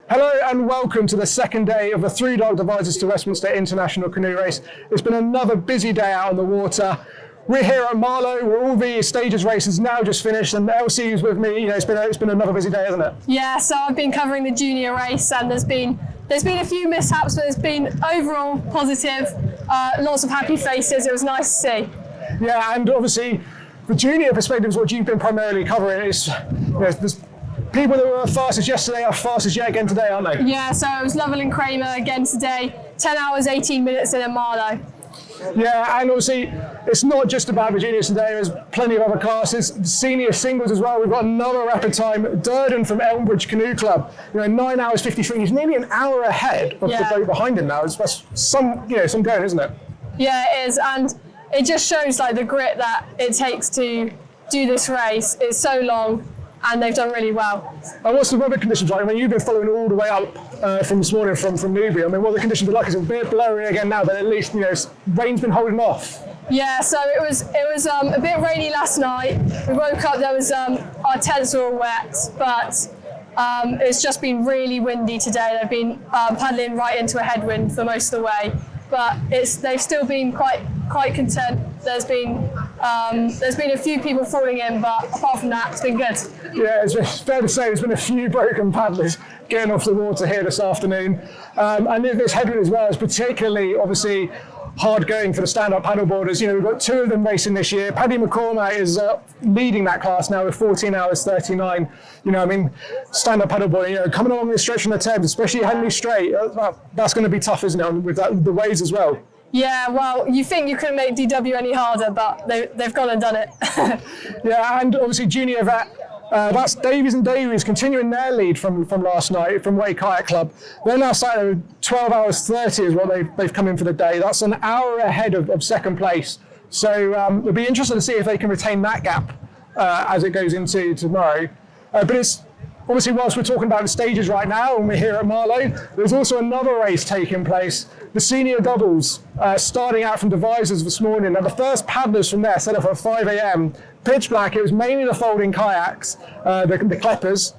Hello and welcome to the second day of the ThruDark Devizes to Westminster International Canoe Race. It's been another busy day out on the water. We're here at Marlow, where all the stages race is now just finished, and Elsie is with me. It's been another busy day, hasn't it? Yeah, so I've been covering the junior race, and there's been a few mishaps, but it's been overall positive. Lots of happy faces. It was nice to see. Yeah, and obviously the junior perspective is what you've been primarily covering. There's people that were fastest yesterday are fastest yet again today, aren't they? Yeah, so it was Lovell and Kramer again today. 10 hours, 18 minutes in Marlow. Yeah, and obviously it's not just about the juniors today. There's plenty of other classes, senior singles as well. We've got another rapid time. Durden from Elmbridge Canoe Club, 9 hours 53. He's nearly an hour ahead of the boat behind him now. That's some going, isn't it? Yeah, it is, and it just shows the grit that it takes to do this race. It's so long, and they've done really well. And what's the weather conditions like? I mean, you've been following all the way up from this morning from Newbury. I mean, what are the conditions like? It's a bit blurry again now, but at least rain's been holding off. Yeah, so it was a bit rainy last night. We woke up, there was our tents were all wet, but it's just been really windy today. They've been paddling right into a headwind for most of the way, but they've still been quite content. There's been a few people falling in, but apart from that, it's been good. Yeah, it's fair to say there's been a few broken paddlers getting off the water here this afternoon. And this headwind as well is particularly, obviously, hard going for the stand-up paddleboarders. We've got two of them racing this year. Paddy McCormack is leading that class now with 14 hours 39. Stand-up paddleboarding, coming along this stretch from the Thames, especially Henley Strait, that's going to be tough, isn't it, with the waves as well? Yeah, well, you think you couldn't make DW any harder, but they've gone and done it. Yeah, and obviously junior vet, that's Davies and Davies continuing their lead from last night from Way Kayak Club. They're now sat at 12 hours 30 is what they've come in for the day. That's an hour ahead of second place. So it'll be interesting to see if they can retain that gap as it goes into tomorrow. But it's obviously, whilst we're talking about the stages right now and we're here at Marlow, there's also another race taking place. The senior doubles starting out from Devizes this morning. Now the first paddlers from there set off at 5 a.m. Pitch black. It was mainly the folding kayaks, the Kleppers.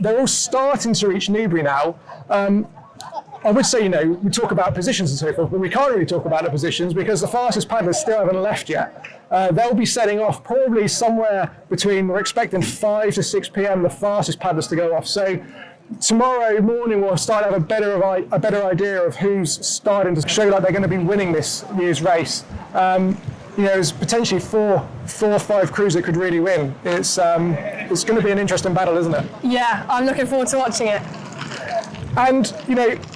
They're all starting to reach Newbury now. I would say, we talk about positions and so forth, but we can't really talk about the positions because the fastest paddlers still haven't left yet. They'll be setting off probably somewhere between, we're expecting 5 to 6 p.m. the fastest paddlers to go off. So tomorrow morning we'll start to have a better idea of who's starting to show like they're going to be winning this year's race. There's potentially four or five crews that could really win. It's going to be an interesting battle, isn't it? Yeah, I'm looking forward to watching it. And,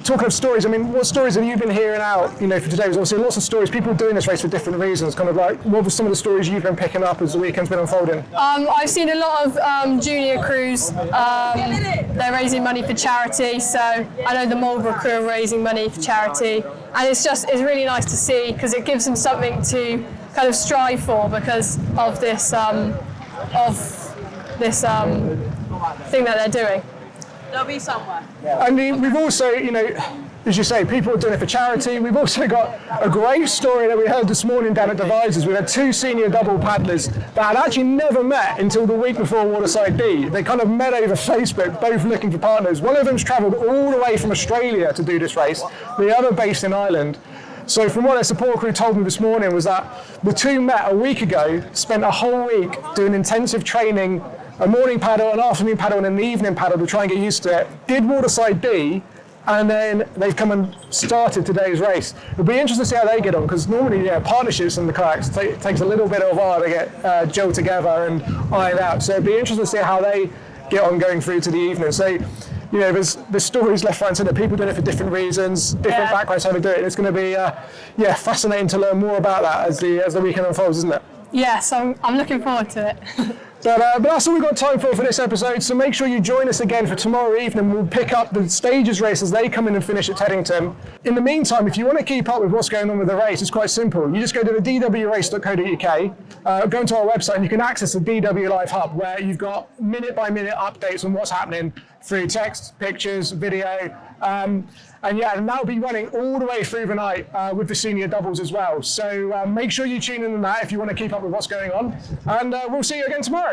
talking of stories, what stories have you been hearing out, for today? There's obviously lots of stories, people doing this race for different reasons, what were some of the stories you've been picking up as the weekend's been unfolding? I've seen a lot of junior crews, they're raising money for charity, so I know the Marlborough crew are raising money for charity, and it's really nice to see, because it gives them something to kind of strive for because of this thing that they're doing. They'll be somewhere. And we've also, as you say, people are doing it for charity. We've also got a great story that we heard this morning down at Devizes. We had two senior double paddlers that had actually never met until the week before Waterside D. They kind of met over Facebook, both looking for partners. One of them's travelled all the way from Australia to do this race, the other based in Ireland. So from what their support crew told me this morning was that the two met a week ago, spent a whole week doing intensive training, a morning paddle, an afternoon paddle, and an evening paddle to try and get used to it. Did Waterside D, and then they've come and started today's race. It'll be interesting to see how they get on, because normally, partnerships in the kayaks takes a little bit of a while to get gelled together and ironed out. So it'll be interesting to see how they get on going through to the evening. So, there's stories left, right, and centre. People doing it for different reasons, different backgrounds how to do it. It's going to be, fascinating to learn more about that as the weekend unfolds, isn't it? Yes, I'm looking forward to it. But that's all we've got time for this episode, so make sure you join us again for tomorrow evening. We'll pick up the stages race as they come in and finish at Teddington. In the meantime, if you want to keep up with what's going on with the race, it's quite simple. You just go to the dwrace.co.uk, go into our website, and you can access the DW Live Hub, where you've got minute-by-minute updates on what's happening through text, pictures, video, and that'll be running all the way through the night with the senior doubles as well. So make sure you tune in on that if you want to keep up with what's going on, and we'll see you again tomorrow.